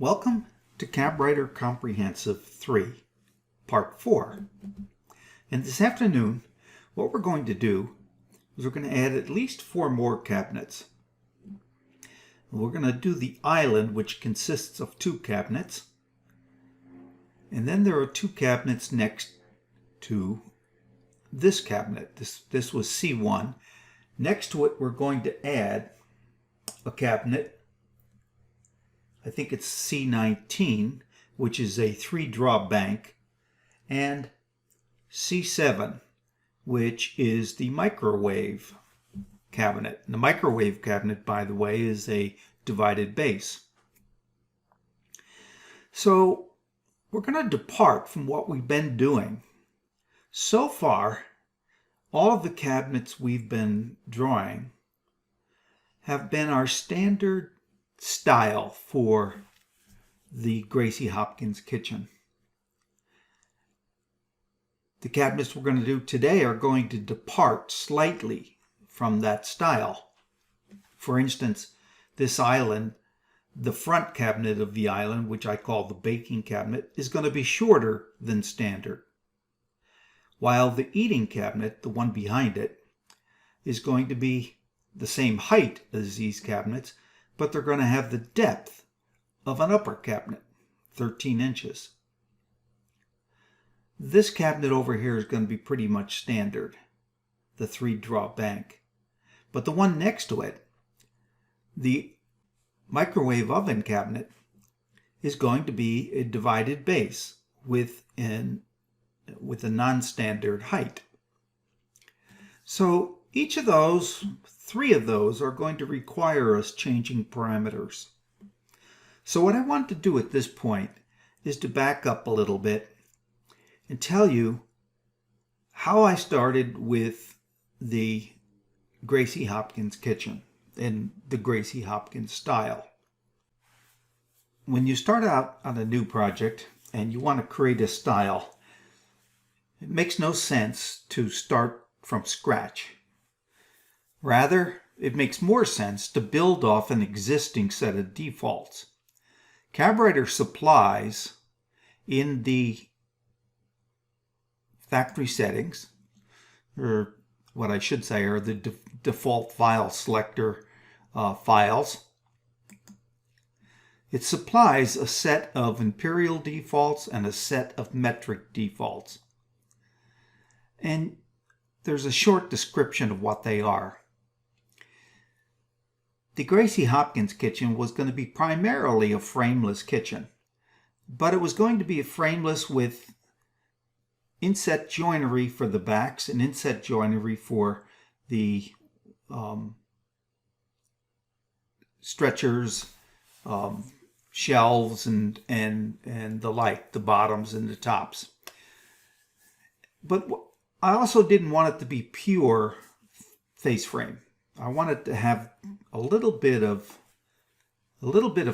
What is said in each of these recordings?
Welcome to CabWriter Comprehensive 3, Part 4. And this afternoon, what we're going to do is we're going to add at least 4 more cabinets. We're going to do the island, which consists of 2 cabinets. And then there are 2 cabinets next to this cabinet. This was C1. Next to it, we're going to add a cabinet. I think it's C19, which is a 3-draw bank, and C7, which is the microwave cabinet. And the microwave cabinet, by the way, is a divided base. So we're going to depart from what we've been doing. So far, all of the cabinets we've been drawing have been our standard style for the Gracie Hopkins kitchen. The cabinets we're going to do today are going to depart slightly from that style. For instance, this island, the front cabinet of the island, which I call the baking cabinet, is going to be shorter than standard, while the eating cabinet, the one behind it, is going to be the same height as these cabinets, but they're going to have the depth of an upper cabinet, 13 inches. This cabinet over here is going to be pretty much standard, the 3-draw bank. But the one next to it, the microwave oven cabinet, is going to be a divided base with a non-standard height. So each of those, 3 of those, are going to require us changing parameters. So what I want to do at this point is to back up a little bit and tell you how I started with the Gracie Hopkins kitchen and the Gracie Hopkins style. When you start out on a new project and you want to create a style, it makes no sense to start from scratch. Rather, it makes more sense to build off an existing set of defaults. CabWriter supplies in the factory settings, or what I should say are the default file selector files. It supplies a set of imperial defaults and a set of metric defaults. And there's a short description of what they are. The Gracie Hopkins kitchen was going to be primarily a frameless kitchen, but it was going to be a frameless with inset joinery for the backs and inset joinery for the stretchers, shelves, and the like, the bottoms and the tops. But I also didn't want it to be pure face frame. I wanted to have a little bit of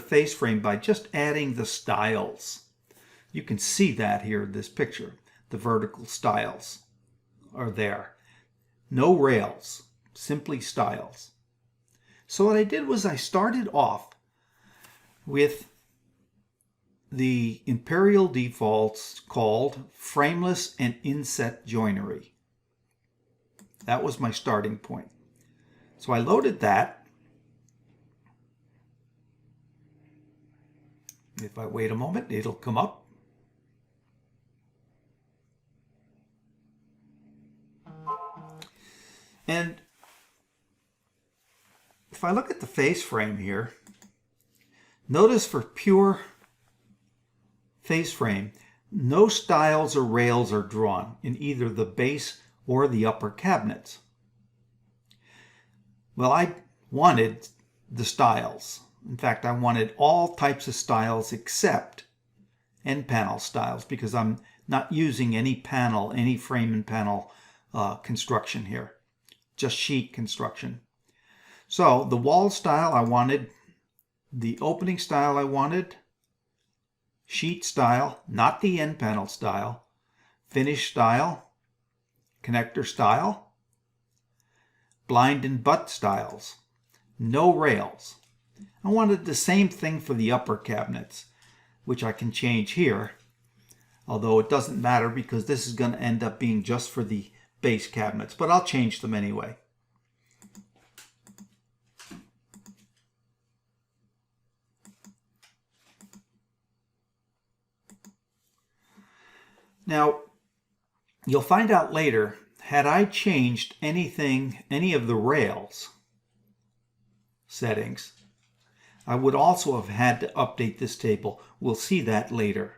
face frame by just adding the stiles. You can see that here in this picture. The vertical stiles are there. no rails, simply styles. So what I did was I started off with the Imperial defaults called frameless and inset joinery. That was my starting point. So I loaded that. If I wait a moment, it'll come up. And if I look at the face frame here, notice for pure face frame, no styles or rails are drawn in either the base or the upper cabinets. Well, I wanted the styles. In fact, I wanted all types of styles except end panel styles because I'm not using any panel, any frame and panel construction here, just sheet construction. So the wall style I wanted, the opening style I wanted, sheet style, not the end panel style, finish style, connector style, blind and butt styles, no rails. I wanted the same thing for the upper cabinets, which I can change here, although it doesn't matter because this is going to end up being just for the base cabinets, but I'll change them anyway. Now, you'll find out later, had I changed anything, any of the rails settings, I would also have had to update this table. We'll see that later.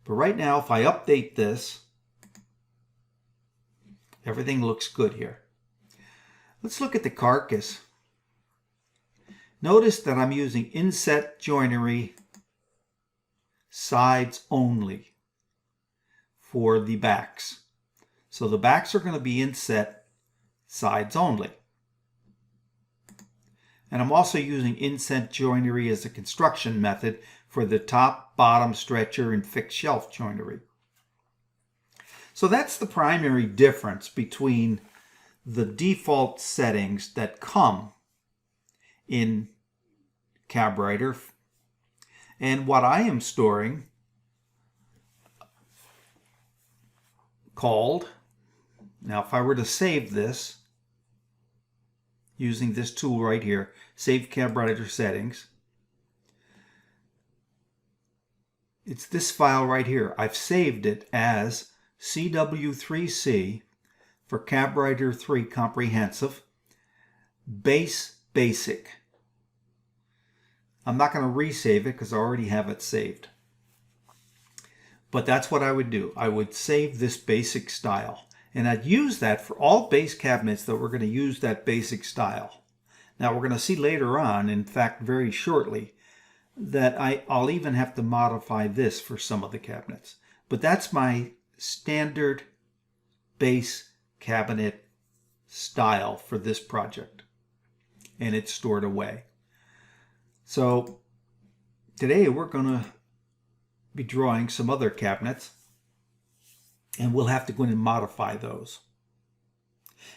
But right now, if I update this, everything looks good here. Let's look at the carcass. Notice that I'm using inset joinery sides only for the backs. So the backs are going to be inset sides only. And I'm also using inset joinery as a construction method for the top, bottom, stretcher, and fixed shelf joinery. So that's the primary difference between the default settings that come in cabwriter and what I am storing called, now if I were to save this using this tool right here, save cabwriter settings, it's this file right here. I've saved it as CW3C for cabwriter 3 comprehensive base basic. I'm not going to resave it because I already have it saved. But that's what I would do. I would save this basic style. And I'd use that for all base cabinets that we're going to use that basic style. Now we're going to see later on, in fact very shortly, that I'll even have to modify this for some of the cabinets. But that's my standard base cabinet style for this project. And it's stored away. So today we're going to be drawing some other cabinets, and we'll have to go in and modify those.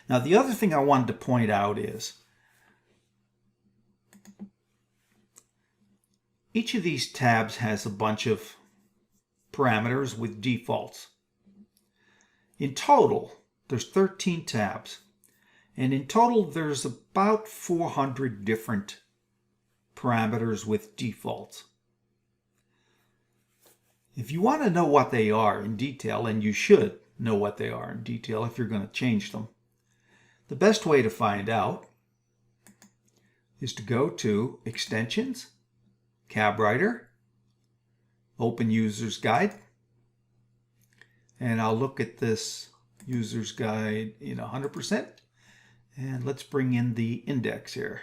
Now the other thing I wanted to point out is each of these tabs has a bunch of parameters with defaults. In total, there's 13 tabs, and in total there's about 400 different parameters with defaults. If you want to know what they are in detail, and you should know what they are in detail if you're going to change them, the best way to find out is to go to Extensions, cabwriter, Open User's Guide, and I'll look at this User's Guide in 100%, and let's bring in the index here.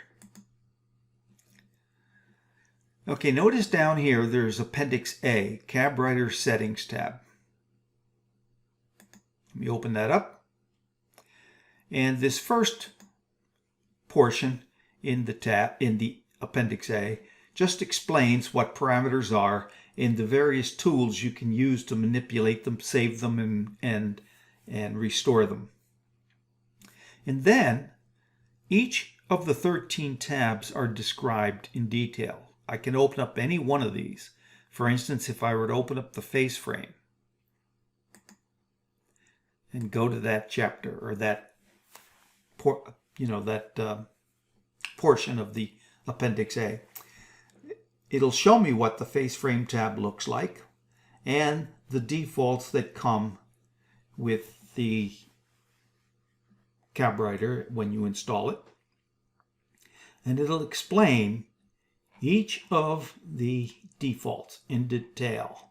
Okay, notice down here there's Appendix A, cabwriter Settings tab. Let me open that up. And this first portion in the tab, in the Appendix A, just explains what parameters are and the various tools you can use to manipulate them, save them, and restore them. And then each of the 13 tabs are described in detail. I can open up any one of these. For instance, if I were to open up the face frame and go to that chapter or that portion of the Appendix A, it'll show me what the face frame tab looks like and the defaults that come with the cabwriter when you install it. And it'll explain each of the defaults in detail.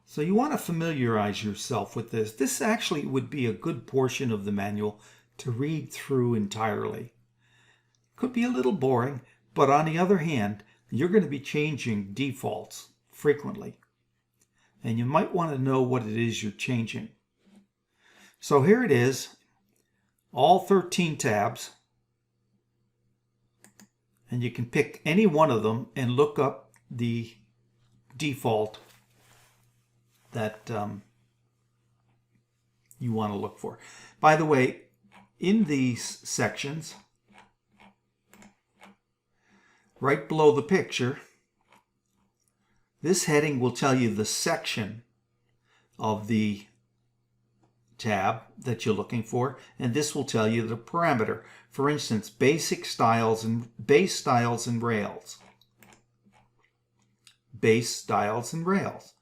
So you want to familiarize yourself with this. This actually would be a good portion of the manual to read through entirely. Could be a little boring, but on the other hand, you're going to be changing defaults frequently. And you might want to know what it is you're changing. So here it is, all 13 tabs. And you can pick any one of them and look up the default that you want to look for. By the way, in these sections, right below the picture, this heading will tell you the section of the tab that you're looking for, and this will tell you the parameter. For instance, base styles and rails. Base styles and rails.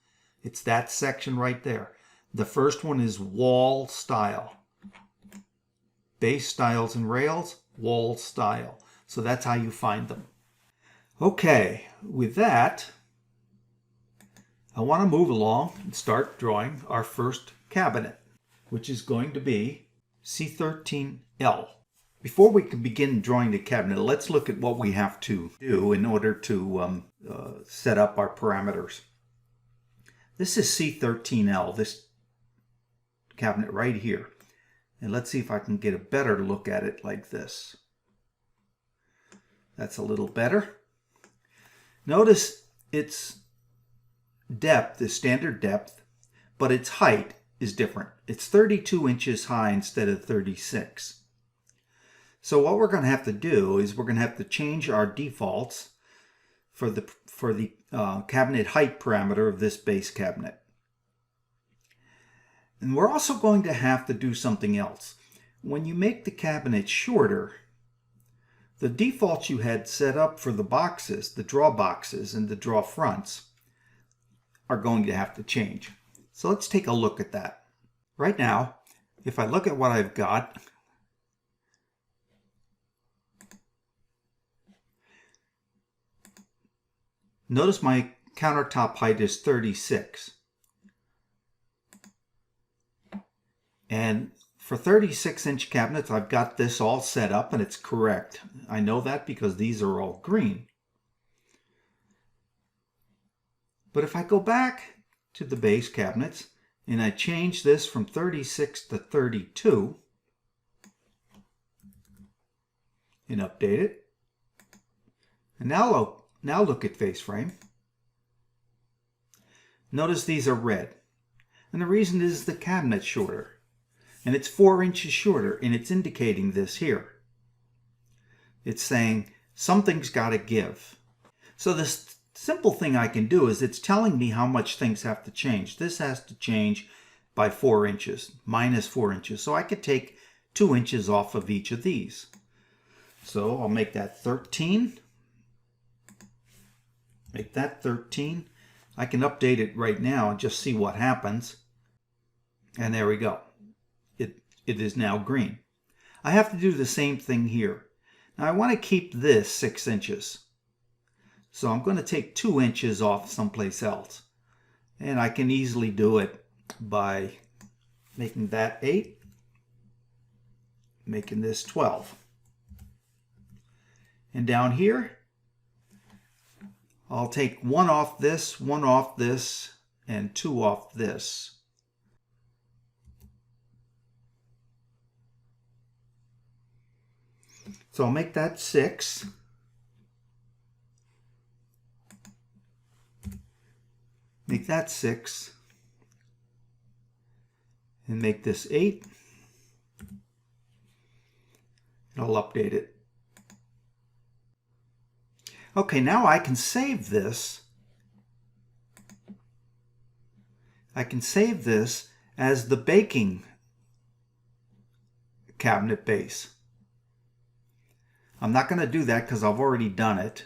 It's that section right there. The first one is wall style. Base styles and rails, wall style. So that's how you find them. Okay, with that, I want to move along and start drawing our first cabinet, which is going to be C13L. Before we can begin drawing the cabinet, let's look at what we have to do in order to set up our parameters. This is C13L, this cabinet right here. And let's see if I can get a better look at it like this. That's a little better. Notice its depth is standard depth, but its height is different. It's 32 inches high instead of 36. So what we're going to have to do is we're going to have to change our defaults for the cabinet height parameter of this base cabinet. And we're also going to have to do something else. When you make the cabinet shorter, the defaults you had set up for the boxes, the draw boxes and the draw fronts, are going to have to change. So let's take a look at that. Right now, if I look at what I've got, notice my countertop height is 36. And for 36-inch cabinets, I've got this all set up and it's correct. I know that because these are all green. But if I go back to the base cabinets and I change this from 36 to 32 and update it, and now look at face frame. Notice these are red. And the reason is the cabinet's shorter. And it's 4 inches shorter, and it's indicating this here. It's saying something's got to give. So this simple thing I can do is it's telling me how much things have to change. This has to change by 4 inches, minus 4 inches. So I could take 2 inches off of each of these. So I'll make that 13. Make that 13. I can update it right now and just see what happens. And there we go. It is now green. I have to do the same thing here. Now I want to keep this 6 inches. So I'm going to take 2 inches off someplace else. And I can easily do it by making that 8, making this 12. And down here, I'll take 1 off this, 1 off this, and 2 off this. So I'll make that 6. Make that 6. and make this 8. And I'll update it. Okay, now I can save this. I can save this as the baking cabinet base. I'm not going to do that because I've already done it,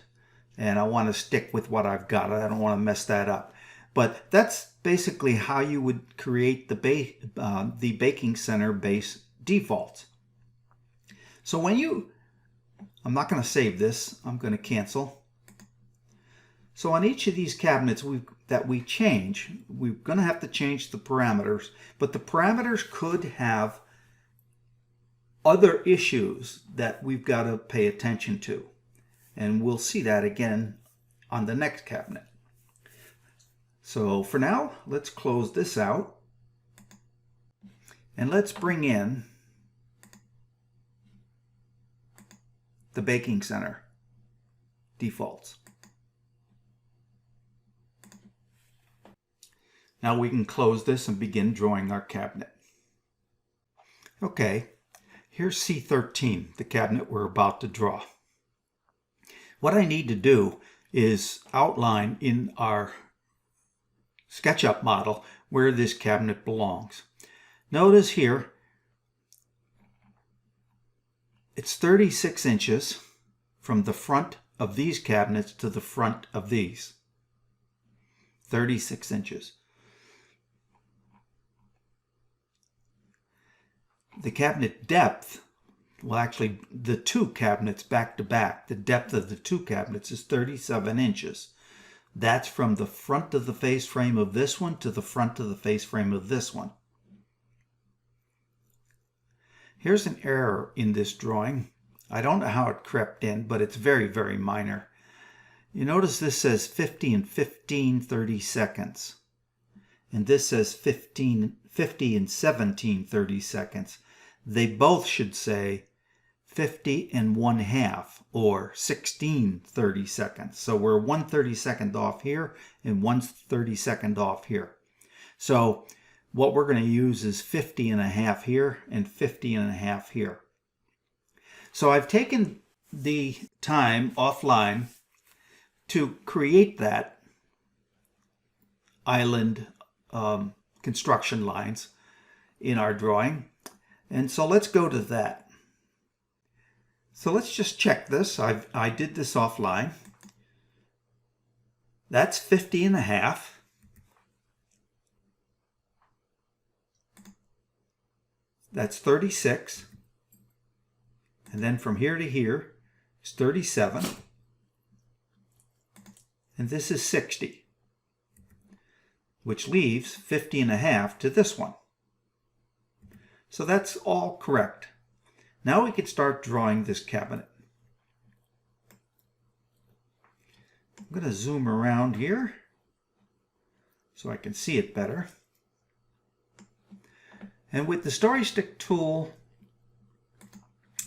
and I want to stick with what I've got. I don't want to mess that up. But that's basically how you would create the Baking Center base defaults. So when I'm not going to save this. I'm going to cancel. So on each of these cabinets that we change, we're going to have to change the parameters. But the parameters could have other issues that we've got to pay attention to. And we'll see that again on the next cabinet. So for now, let's close this out. And let's bring in the Baking Center defaults. Now we can close this and begin drawing our cabinet. Okay, here's C13, the cabinet we're about to draw. What I need to do is outline in our SketchUp model where this cabinet belongs. Notice here, it's 36 inches from the front of these cabinets to the front of these. 36 inches. The cabinet depth, well actually the two cabinets back to back, the depth of the two cabinets is 37 inches. That's from the front of the face frame of this one to the front of the face frame of this one. Here's an error in this drawing. I don't know how it crept in, but it's very, very minor. You notice this says 50 and 30 and this says 50 and 30. They both should say 50 and 1/2 or 30. So we're 1/32 off here and 1/32 off here. So what we're going to use is 50 and 1/2 here and 50 and 1/2 here. So I've taken the time offline to create that island construction lines in our drawing. And so let's go to that. So let's just check this. I did this offline. That's 50 and 1/2. That's 36. And then from here to here is 37. And this is 60. Which leaves 50 and 1/2 to this one. So that's all correct. Now we can start drawing this cabinet. I'm going to zoom around here so I can see it better. And with the Story Stick tool,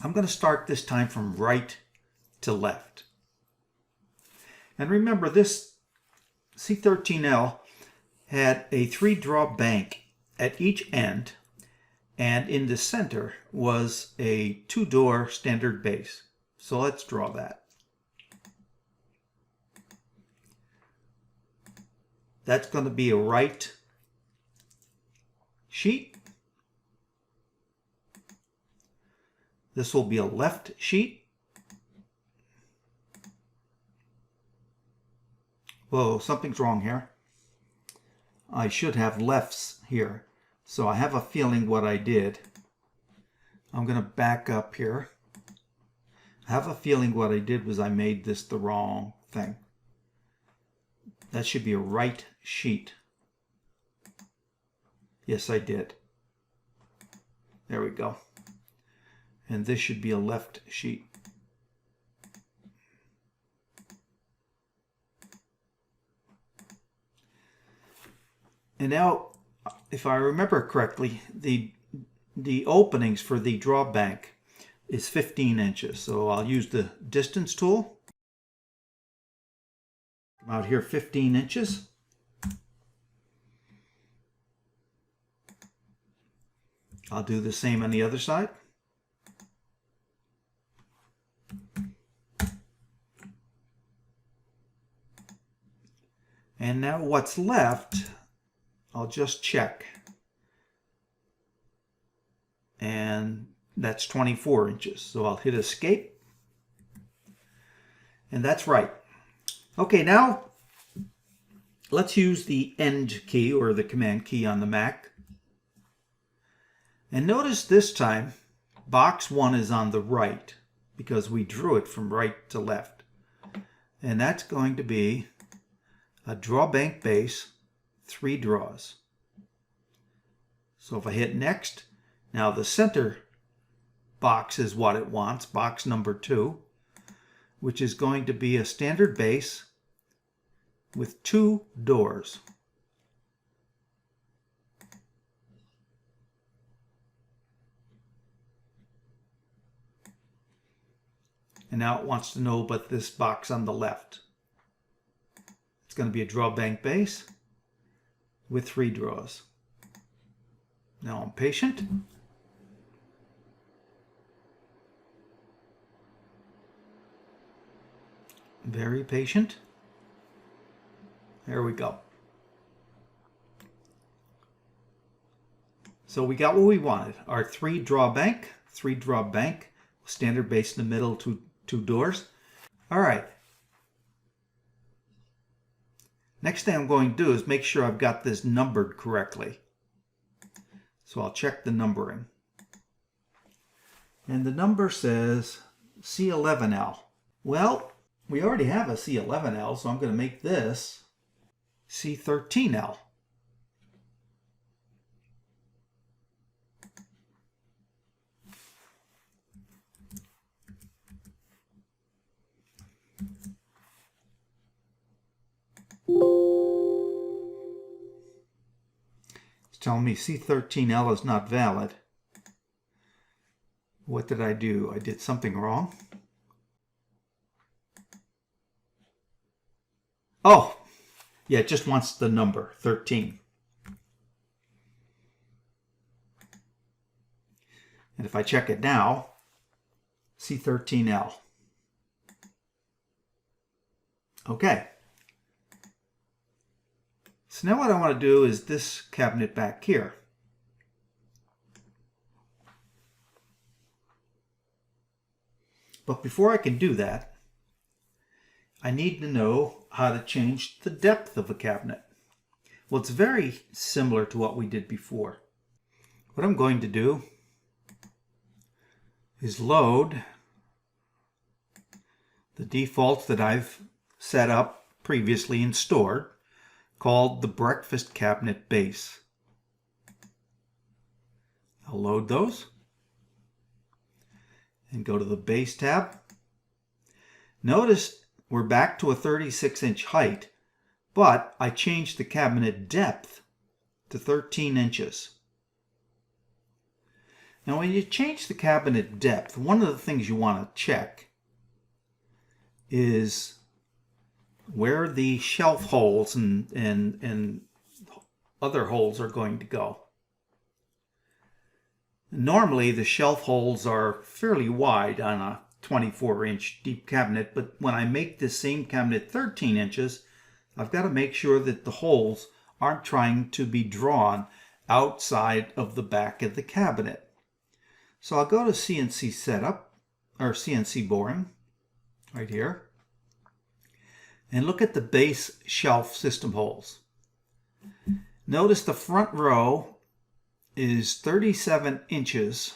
I'm going to start this time from right to left. And remember, this C13L had a 3-draw bank at each end, and in the center was a 2-door standard base. So let's draw that. That's going to be a right sheet. This will be a left sheet. Whoa, something's wrong here. I should have lefts here. So I have a feeling what I did. I'm going to back up here. I have a feeling what I did was I made this the wrong thing. That should be a right sheet. Yes, I did. There we go. And this should be a left sheet. And now, if I remember correctly, the openings for the draw bank is 15 inches. So I'll use the distance tool. Come out here 15 inches. I'll do the same on the other side. And now what's left, I'll just check. And that's 24 inches. So I'll hit escape. And that's right. Okay, now let's use the End key or the Command key on the Mac. And notice this time, box 1 is on the right because we drew it from right to left. And that's going to be a draw bank base, 3 draws. So if I hit next, now the center box is what it wants, box number 2, which is going to be a standard base with 2 doors. And now it wants to know about this box on the left. It's going to be a draw bank base with 3 draws. Now I'm patient. Very patient. There we go. So we got what we wanted. Our 3 draw bank, standard base in the middle, 2 doors. All right. Next thing I'm going to do is make sure I've got this numbered correctly. So I'll check the numbering. And the number says C11L. Well, we already have a C11L, so I'm going to make this C13L. It's telling me C13L is not valid. What did I do? I did something wrong. Oh, yeah, it just wants the number 13. And if I check it now, C13L. Okay. So now what I want to do is this cabinet back here. But before I can do that, I need to know how to change the depth of a cabinet. Well, it's very similar to what we did before. What I'm going to do is load the default that I've set up previously and stored, called the breakfast cabinet base. I'll load those and go to the base tab. Notice we're back to a 36-inch height, but I changed the cabinet depth to 13 inches. Now when you change the cabinet depth, one of the things you want to check is where the shelf holes and other holes are going to go. Normally the shelf holes are fairly wide on a 24-inch deep cabinet, but when I make this same cabinet 13 inches, I've got to make sure that the holes aren't trying to be drawn outside of the back of the cabinet. So I'll go to CNC Setup, or CNC Boring, right here, and look at the base shelf system holes. Notice the front row is 37 millimeters.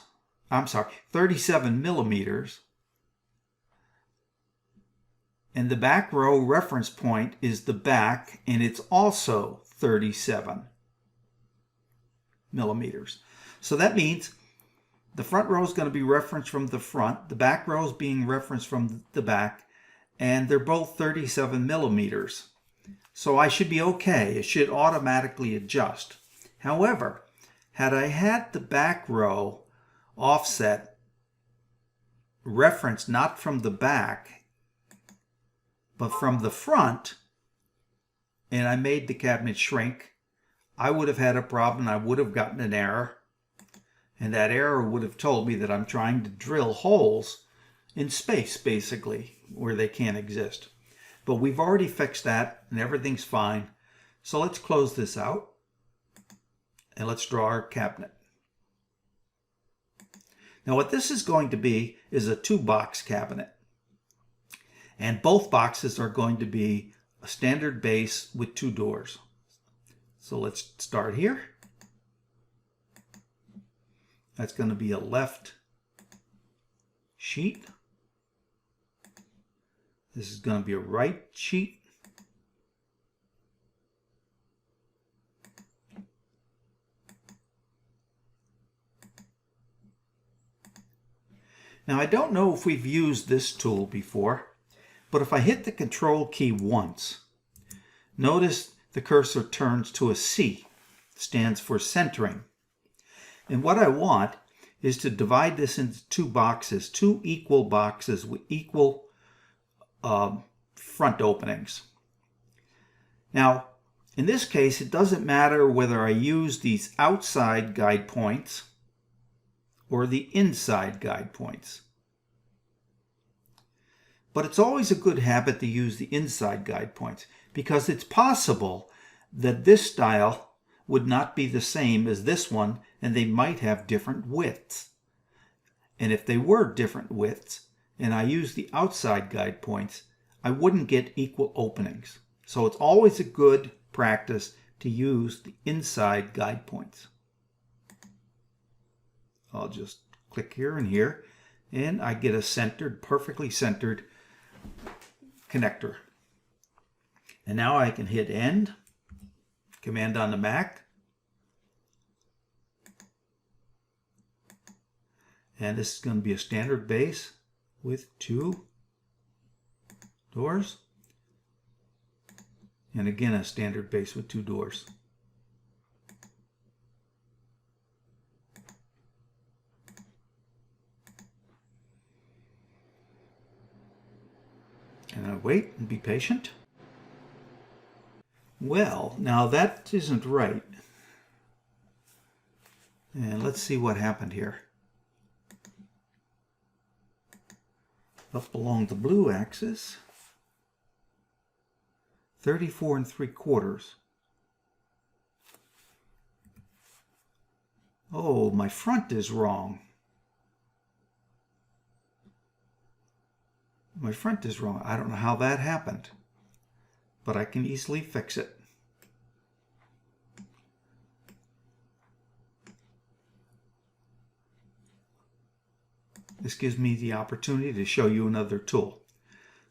And the back row reference point is the back, and it's also 37 millimeters. So that means the front row is going to be referenced from the front, the back row is being referenced from the back, and they're both 37 millimeters. So I should be okay. It should automatically adjust. However, had I had the back row offset referenced not from the back, but from the front, and I made the cabinet shrink, I would have had a problem. I would have gotten an error. And that error would have told me that I'm trying to drill holes in space, basically, where they can't exist. But we've already fixed that and everything's fine. So let's close this out and let's draw our cabinet. Now what this is going to be is a 2-box cabinet. And both boxes are going to be a standard base with 2 doors. So let's start here. That's going to be a left sheet. This is going to be a right sheet. Now I don't know if we've used this tool before, but if I hit the Control key once, notice the cursor turns to a C, stands for centering. And what I want is to divide this into 2 boxes, 2 equal boxes with equal front openings. Now, in this case, it doesn't matter whether I use these outside guide points or the inside guide points. But it's always a good habit to use the inside guide points because it's possible that this style would not be the same as this one and they might have different widths. And if they were different widths and I use the outside guide points, I wouldn't get equal openings. So it's always a good practice to use the inside guide points. I'll just click here and here, and I get a centered, perfectly centered connector. And now I can hit End, Command on the Mac, and this is going to be a standard base with 2 doors, and again a standard base with 2 doors. And I wait and be patient. Well, now that isn't right. And let's see what happened here. Up along the blue axis, 34 3/4. Oh, my front is wrong. My front is wrong. I don't know how that happened, but I can easily fix it. This gives me the opportunity to show you another tool.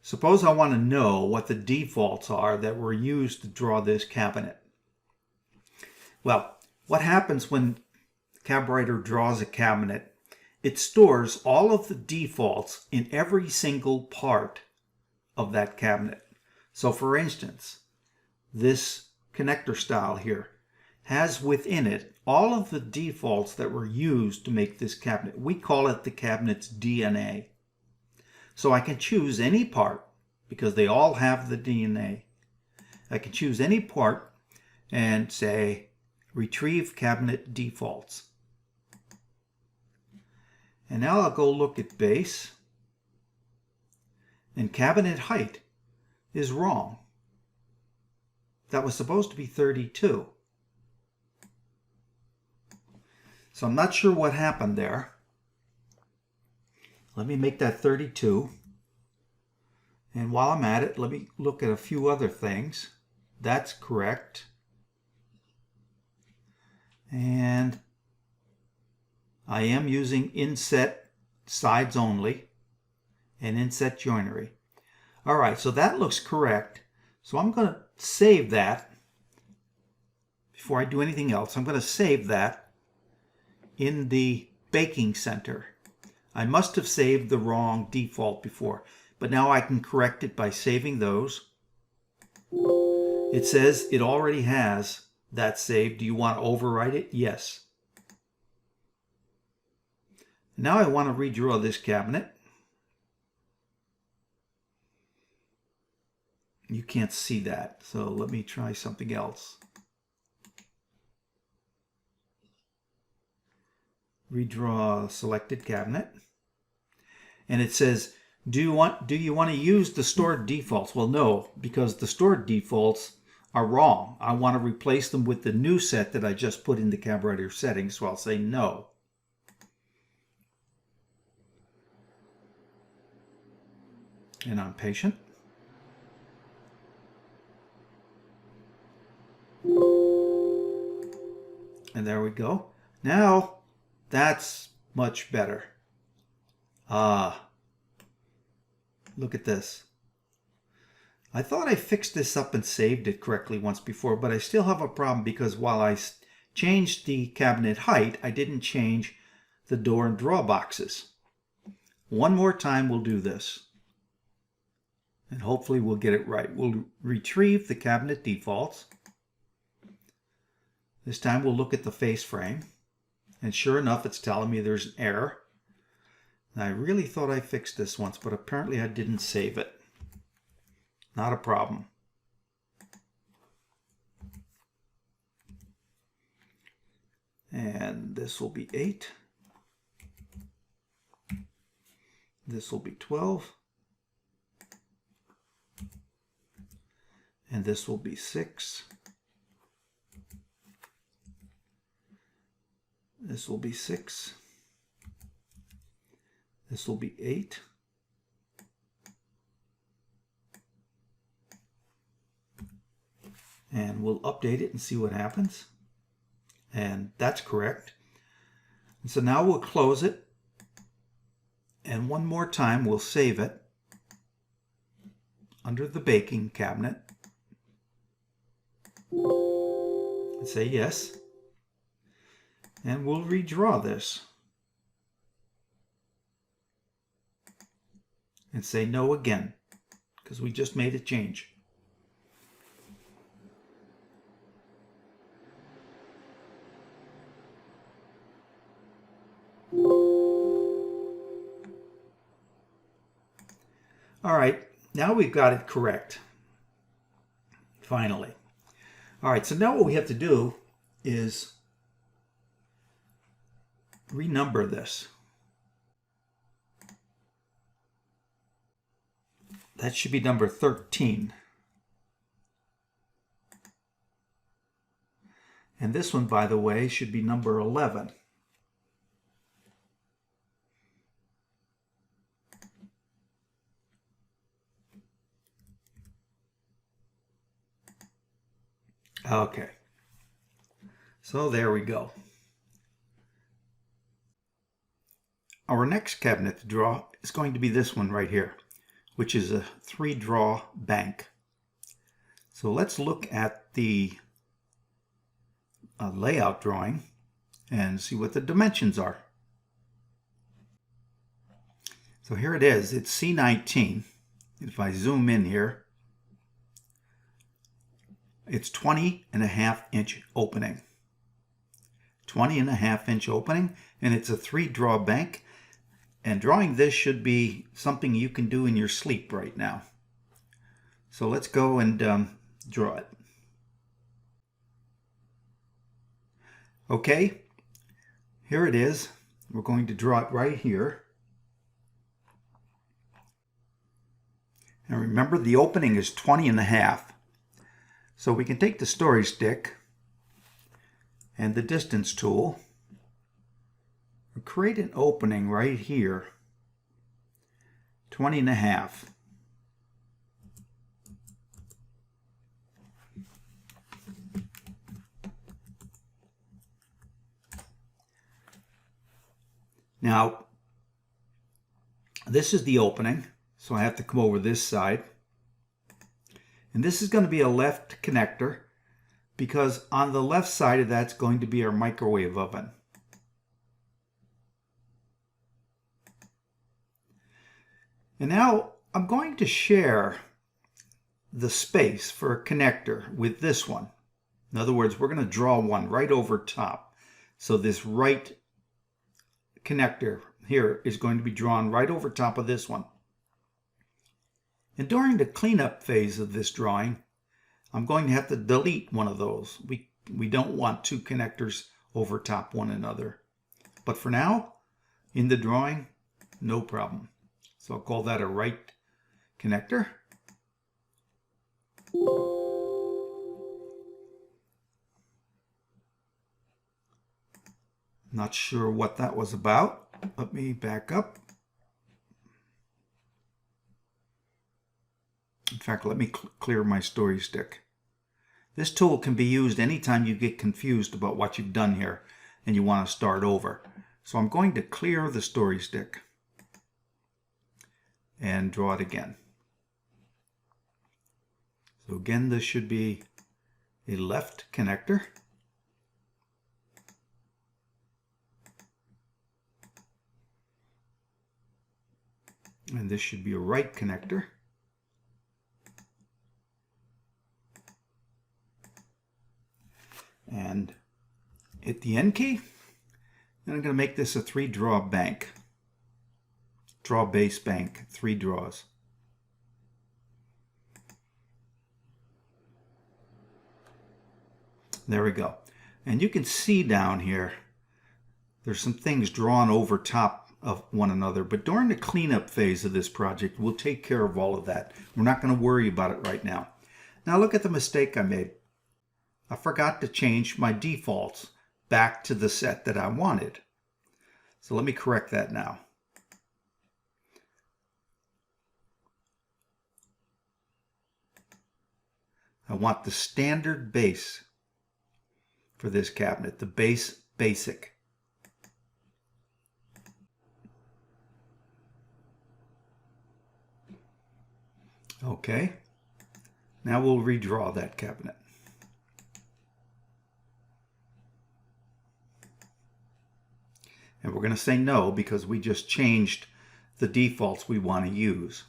Suppose I want to know what the defaults are that were used to draw this cabinet. Well, what happens when cabwriter draws a cabinet? It stores all of the defaults in every single part of that cabinet. So for instance, this connector style here has within it all of the defaults that were used to make this cabinet. We call it the cabinet's DNA. So I can choose any part because they all have the DNA. I can choose any part and say retrieve cabinet defaults. And now I'll go look at base, and cabinet height is wrong. That was supposed to be 32. So I'm not sure what happened there. Let me make that 32. And while I'm at it, let me look at a few other things. That's correct. And I am using inset sides only and inset joinery. All right, so that looks correct. So I'm going to save that. Before I do anything else, I'm going to save that in the baking center. I must have saved the wrong default before, but now I can correct it by saving those. It says it already has that saved. Do you want to overwrite it? Yes. Now I want to redraw this cabinet. You can't see that, so let me try something else. redraw selected cabinet. And it says, do you want to use the stored defaults? Well, no, because the stored defaults are wrong. I want to replace them with the new set that I just put in the cabwriter settings, so I'll say no. And I'm patient. And there we go. Now, that's much better. Look at this. I thought I fixed this up and saved it correctly once before, but I still have a problem because while I changed the cabinet height, I didn't change the door and drawer boxes. One more time we'll do this. And hopefully we'll get it right. We'll retrieve the cabinet defaults. This time we'll look at the face frame. And sure enough, it's telling me there's an error. And I really thought I fixed this once, but apparently I didn't save it. Not a problem. And this will be 8. This will be 12. And this will be 6. This will be 6. This will be 8. And we'll update it and see what happens. And that's correct. And so now we'll close it. And one more time we'll save it under the baking cabinet. And say yes. And we'll redraw this. And say no again, because we just made a change. All right, now we've got it correct. Finally. All right, so now what we have to do is renumber this. That should be number 13. And this one, by the way, should be number 11. Okay. So there we go. Our next cabinet to draw is going to be this one right here, which is a 3-draw bank. So let's look at the layout drawing and see what the dimensions are. So here it is. It's C19. If I zoom in here, it's 20.5-inch opening. 20.5-inch opening, and it's a 3-draw bank. And drawing this should be something you can do in your sleep right now. So let's go and draw it. Okay, here it is. We're going to draw it right here. And remember, the opening is 20.5. So we can take the story stick and the distance tool and create an opening right here, 20.5. Now, this is the opening, so I have to come over this side. And this is going to be a left connector because on the left side of that's going to be our microwave oven. And now I'm going to share the space for a connector with this one. In other words, we're going to draw one right over top. So this right connector here is going to be drawn right over top of this one. And during the cleanup phase of this drawing, I'm going to have to delete one of those. We don't want two connectors over top one another. But for now, in the drawing, no problem. So I'll call that a right connector. Not sure what that was about. Let me back up. In fact, let me clear my story stick. This tool can be used anytime you get confused about what you've done here and you want to start over. So I'm going to clear the story stick and draw it again. So again, this should be a left connector. And this should be a right connector. And hit the N key. And I'm going to make this a 3-draw bank. Draw base bank, 3 draws. There we go. And you can see down here, there's some things drawn over top of one another, but during the cleanup phase of this project, we'll take care of all of that. We're not going to worry about it right now. Now look at the mistake I made. I forgot to change my defaults back to the set that I wanted. So let me correct that now. I want the standard base for this cabinet, the base basic. Okay, now we'll redraw that cabinet. And we're going to say no because we just changed the defaults we want to use.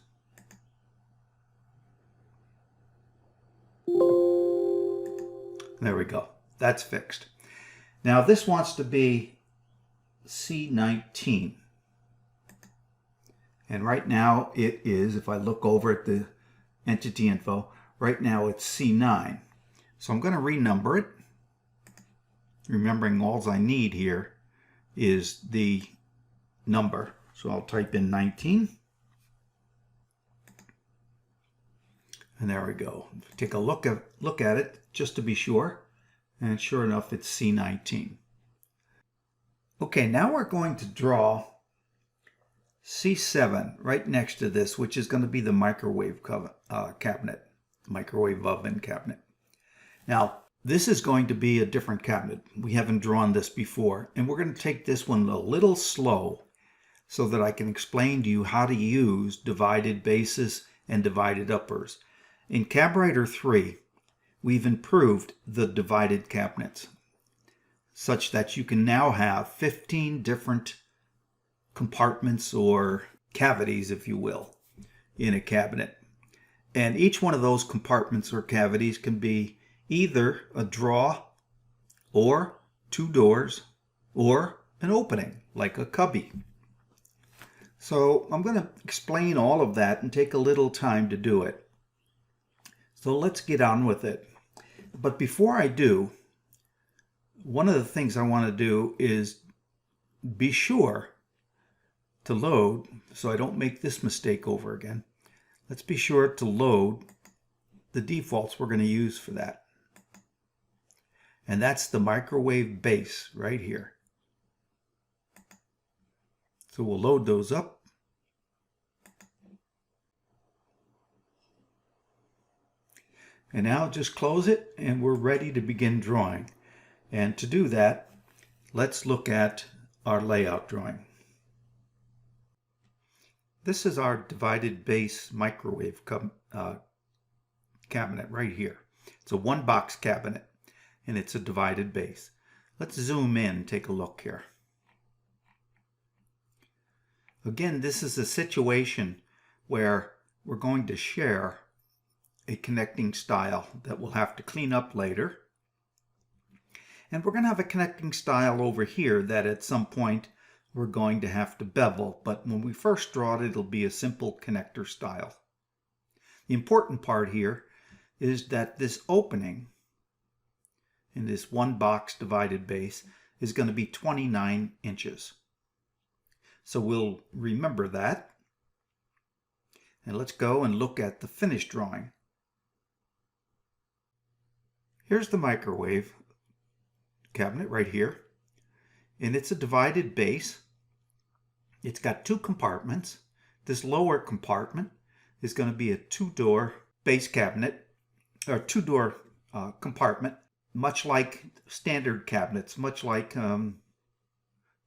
There we go. That's fixed. Now this wants to be C19. And right now it is, if I look over at the entity info, right now it's C9. So I'm going to renumber it. Remembering all I need here is the number. So I'll type in 19. And there we go. Take a look at it just to be sure. And sure enough, it's C19. Okay, now we're going to draw C7 right next to this, which is going to be the microwave cabinet, microwave oven cabinet. Now, this is going to be a different cabinet. We haven't drawn this before, and we're going to take this one a little slow so that I can explain to you how to use divided bases and divided uppers. In cabwriter 3, we've improved the divided cabinets such that you can now have 15 different compartments or cavities, if you will, in a cabinet. And each one of those compartments or cavities can be either a drawer or 2 doors or an opening like a cubby. So I'm going to explain all of that and take a little time to do it. So let's get on with it. But before I do, one of the things I want to do is be sure to load, so I don't make this mistake over again. Let's be sure to load the defaults we're going to use for that. And that's the microwave base right here. So we'll load those up. And now just close it and we're ready to begin drawing. And to do that, let's look at our layout drawing. This is our divided base microwave cabinet right here. It's a 1-box cabinet and it's a divided base. Let's zoom in and take a look here. Again, this is a situation where we're going to share a connecting style that we'll have to clean up later. And we're going to have a connecting style over here that at some point we're going to have to bevel, but when we first draw it, it'll be a simple connector style. The important part here is that this opening in this 1-box divided base is going to be 29 inches. So we'll remember that. And let's go and look at the finished drawing. Here's the microwave cabinet right here. And it's a divided base. It's got two compartments. This lower compartment is going to be a two-door base cabinet, or two-door compartment, much like standard cabinets, much like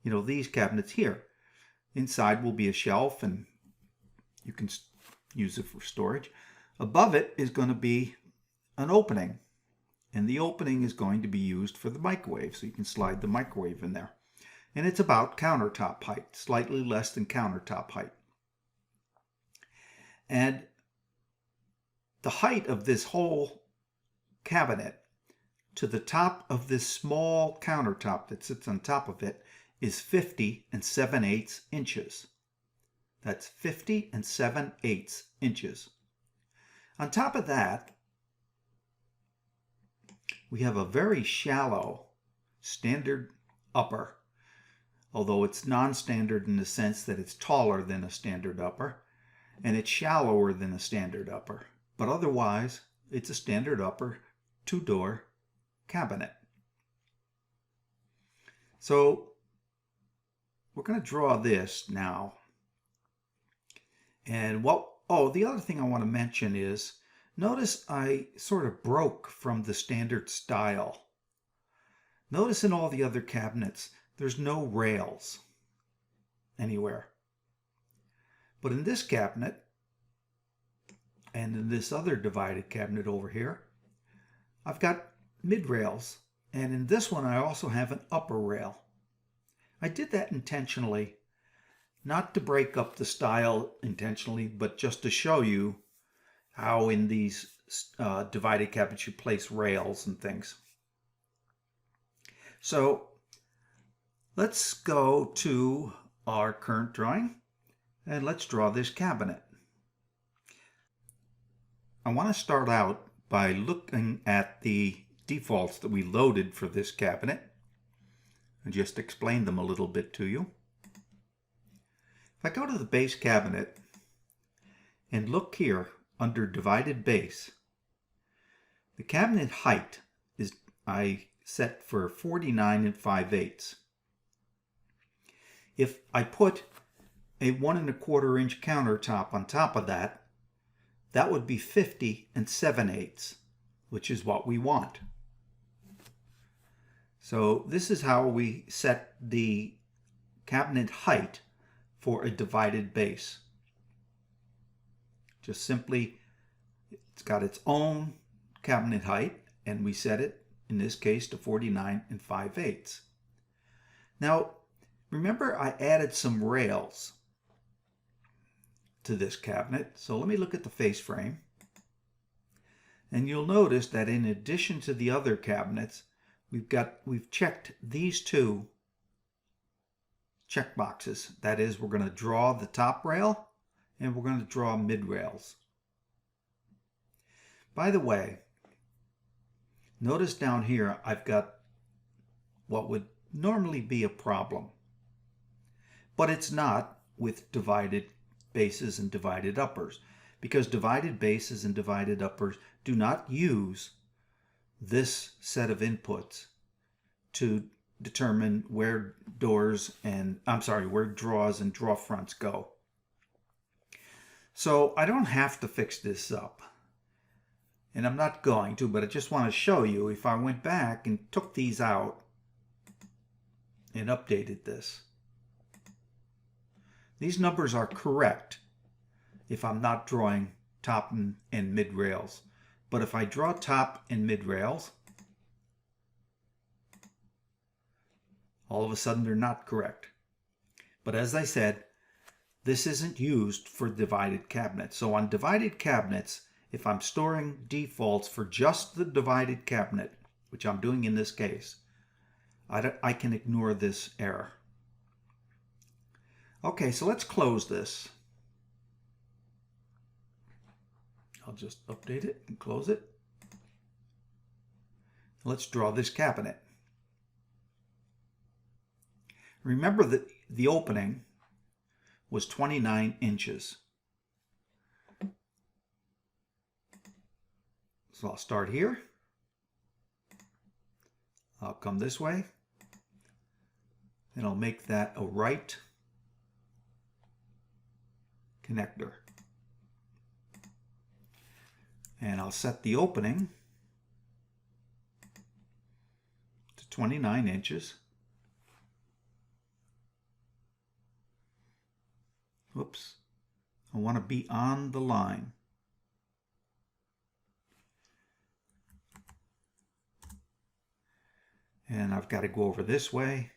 these cabinets here. Inside will be a shelf, and you can use it for storage. Above it is going to be an opening, and the opening is going to be used for the microwave, so you can slide the microwave in there. And it's about countertop height, slightly less than countertop height. And the height of this whole cabinet to the top of this small countertop that sits on top of it is 50 7/8 inches. That's 50 7/8 inches. On top of that, we have a very shallow standard upper, although it's non-standard in the sense that it's taller than a standard upper, and it's shallower than a standard upper. But otherwise, it's a standard upper two-door cabinet. So we're going to draw this now. And the other thing I want to mention is, notice I sort of broke from the standard style. Notice in all the other cabinets, there's no rails anywhere. But in this cabinet, and in this other divided cabinet over here, I've got mid rails. And in this one, I also have an upper rail. I did that intentionally, not to break up the style intentionally, but just to show you how in these divided cabinets you place rails and things. So let's go to our current drawing and let's draw this cabinet. I want to start out by looking at the defaults that we loaded for this cabinet and just explain them a little bit to you. If I go to the base cabinet and look here under divided base, the cabinet height I set for 49 5/8. If I put a 1 1/4 inch countertop on top of that, that would be 50 7/8, which is what we want. So this is how we set the cabinet height for a divided base. Just simply, it's got its own cabinet height, and we set it, in this case, to 49 5/8. Now, remember I added some rails to this cabinet. So let me look at the face frame. And you'll notice that in addition to the other cabinets, we've checked these two check boxes. That is, we're going to draw the top rail and we're going to draw mid rails. By the way, notice down here I've got what would normally be a problem, but it's not with divided bases and divided uppers, because divided bases and divided uppers do not use this set of inputs to determine where draws and draw fronts go. So I don't have to fix this up, and I'm not going to, but I just want to show you if I went back and took these out and updated this. These numbers are correct if I'm not drawing top and mid rails. But if I draw top and mid rails, all of a sudden they're not correct. But as I said, this isn't used for divided cabinets. So on divided cabinets, if I'm storing defaults for just the divided cabinet, which I'm doing in this case, I can ignore this error. Okay, so let's close this. I'll just update it and close it. Let's draw this cabinet. Remember that the opening was 29 inches. So I'll start here. I'll come this way, and I'll make that a right connector. And I'll set the opening to 29 inches. Whoops. I want to be on the line. And I've got to go over this way.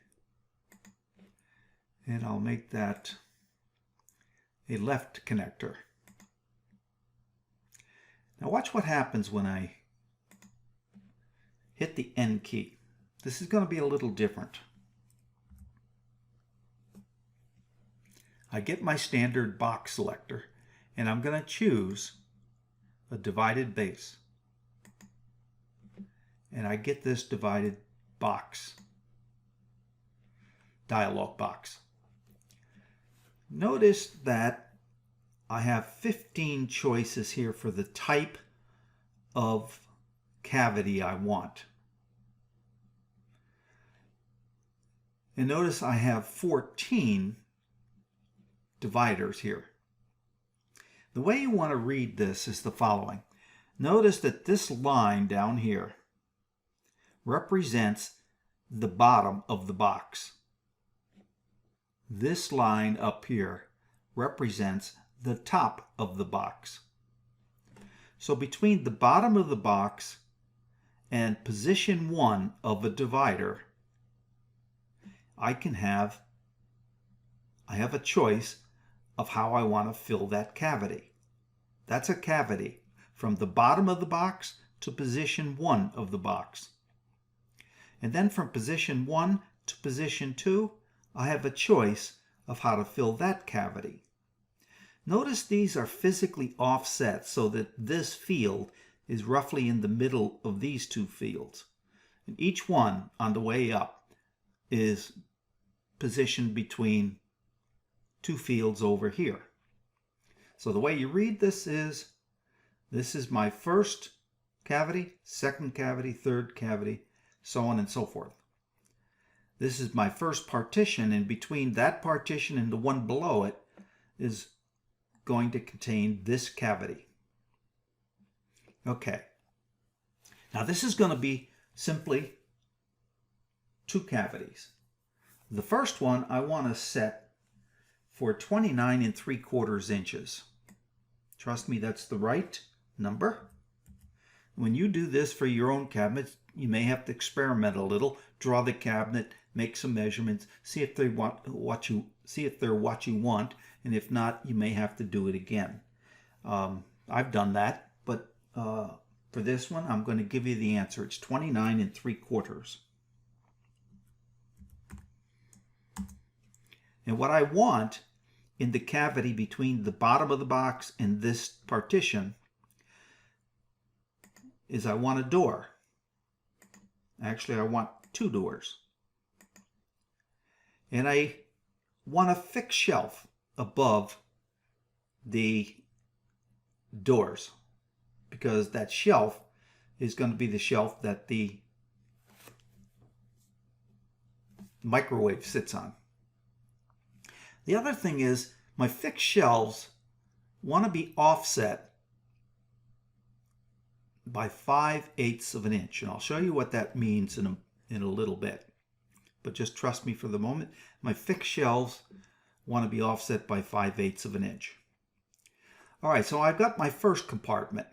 And I'll make that a left connector. Now watch what happens when I hit the N key. This is going to be a little different. I get my standard box selector and I'm going to choose a divided base. And I get this divided box, dialog box. Notice that I have 15 choices here for the type of cavity I want. And notice I have 14 dividers here. The way you want to read this is the following. Notice that this line down here represents the bottom of the box. This line up here represents the top of the box. So between the bottom of the box and position 1 of a divider, I have a choice of how I want to fill that cavity. That's a cavity from the bottom of the box to position 1 of the box. And then from position 1 to position 2, I have a choice of how to fill that cavity. Notice these are physically offset so that this field is roughly in the middle of these two fields. And each one on the way up is positioned between two fields over here. So the way you read this is my first cavity, second cavity, third cavity, so on and so forth. This is my first partition, and between that partition and the one below it is going to contain this cavity. Okay. Now this is going to be simply two cavities. The first one I want to set for 29 3/4 inches. Trust me, that's the right number. When you do this for your own cabinet, you may have to experiment a little, draw the cabinet, make some measurements, see if they're what you want, and if not, you may have to do it again. I've done that, but for this one, I'm going to give you the answer. It's 29 3/4. And what I want in the cavity between the bottom of the box and this partition is I want a door. Actually, I want two doors. And I want a fixed shelf above the doors, because that shelf is going to be the shelf that the microwave sits on. The other thing is my fixed shelves want to be offset by 5/8 of an inch. And I'll show you what that means in a little bit. But just trust me for the moment. My fixed shelves want to be offset by 5/8 of an inch. All right, so I've got my first compartment,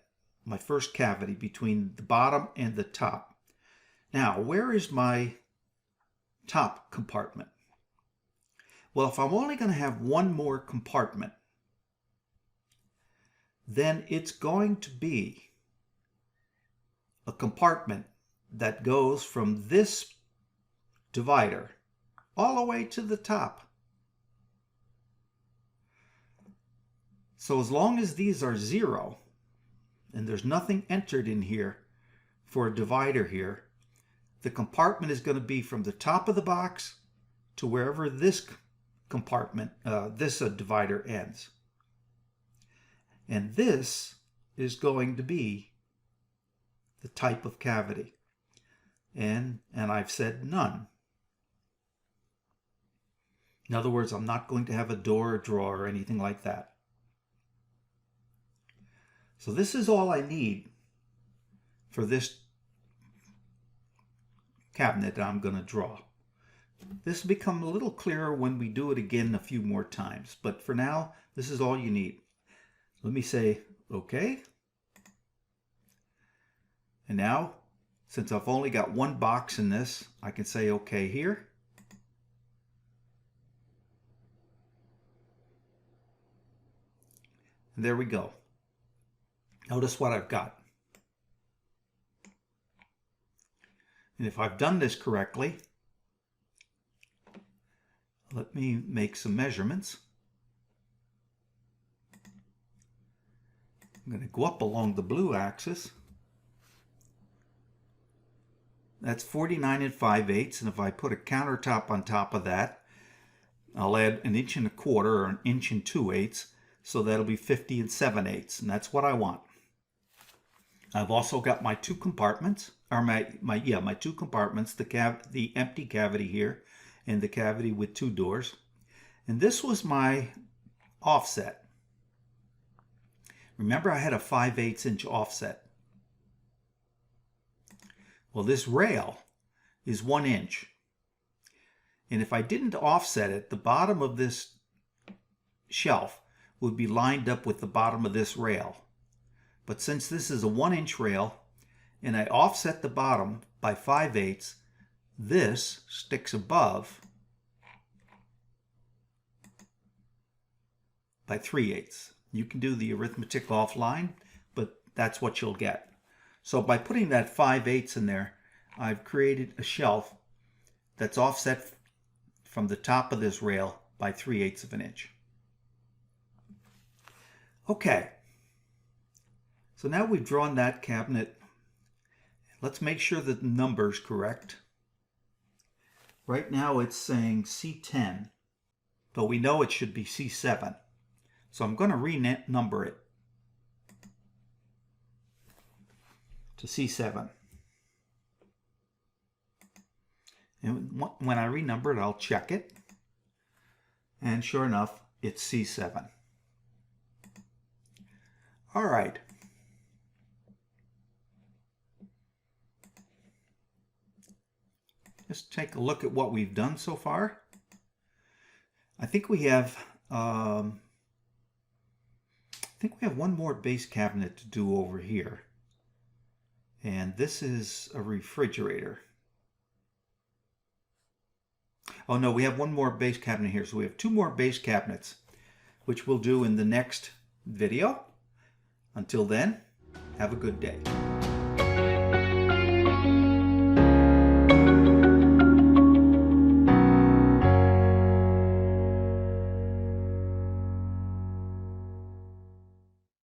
my first cavity between the bottom and the top. Now, where is my top compartment? Well, if I'm only going to have one more compartment, then it's going to be a compartment that goes from this divider all the way to the top. So as long as these are 0 and there's nothing entered in here for a divider here, the compartment is going to be from the top of the box to wherever this compartment, this divider ends. And this is going to be the type of cavity. And I've said none. In other words, I'm not going to have a door or drawer or anything like that. So this is all I need for this cabinet I'm going to draw. This will become a little clearer when we do it again a few more times. But for now, this is all you need. Let me say OK. And now, since I've only got one box in this, I can say OK here. And there we go. Notice what I've got. And if I've done this correctly, let me make some measurements. I'm going to go up along the blue axis. That's 49 5/8, and if I put a countertop on top of that, I'll add 1 1/4 or 1 2/8, so that'll be 50 7/8, and that's what I want. I've also got my two compartments, or my two compartments, the empty cavity here and the cavity with two doors. And this was my offset. Remember, I had a 5/8 inch offset. Well, this rail is 1 inch. And if I didn't offset it, the bottom of this shelf would be lined up with the bottom of this rail. But since this is a 1 inch rail and I offset the bottom by 5/8, this sticks above by 3/8. You can do the arithmetic offline, but that's what you'll get. So by putting that 5/8 in there, I've created a shelf that's offset from the top of this rail by 3/8 of an inch. Okay. So now we've drawn that cabinet. Let's make sure that the number's correct. Right now it's saying C10, but we know it should be C7. So I'm going to renumber it to C7. And when I renumber it, I'll check it. And sure enough, it's C7. All right. Let's take a look at what we've done so far. I think we have one more base cabinet to do over here. And this is a refrigerator. Oh no, we have one more base cabinet here. So we have 2 more base cabinets, which we'll do in the next video. Until then, have a good day.